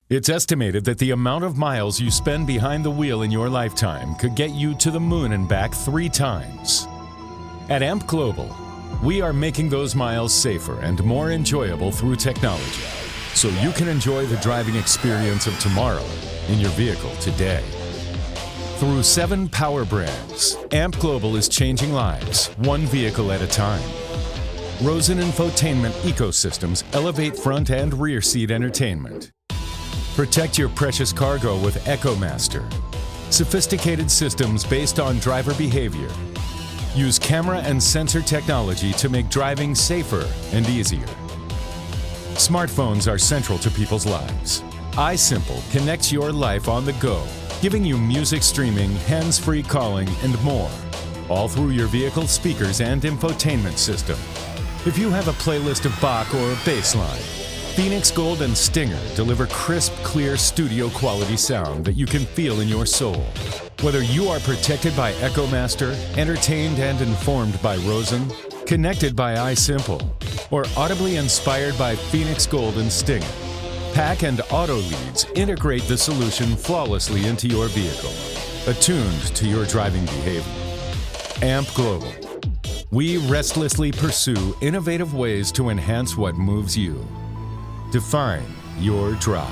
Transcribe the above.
It's estimated that the amount of miles you spend behind the wheel in your lifetime could get you to the moon and back 3 times. At AMP Global, we are making those miles safer and more enjoyable through technology, so you can enjoy the driving experience of tomorrow in your vehicle today. Through 7 power brands, AMP Global is changing lives, one vehicle at a time. Rosen Infotainment ecosystems elevate front and rear seat entertainment. Protect your precious cargo with EchoMaster, sophisticated systems based on driver behavior. Use camera and sensor technology to make driving safer and easier. Smartphones are central to people's lives. iSimple connects your life on the go, giving you music streaming, hands-free calling, and more, all through your vehicle speakers and infotainment system. If you have a playlist of Bach or bassline, Phoenix Gold and Stinger deliver crisp, clear studio-quality sound that you can feel in your soul. Whether you are protected by EchoMaster, entertained and informed by Rosen, connected by iSimple, or audibly inspired by Phoenix Gold and Stinger, Pack and Auto Leads integrate the solution flawlessly into your vehicle, attuned to your driving behavior. AMP Global. We restlessly pursue innovative ways to enhance what moves you. Define your drive.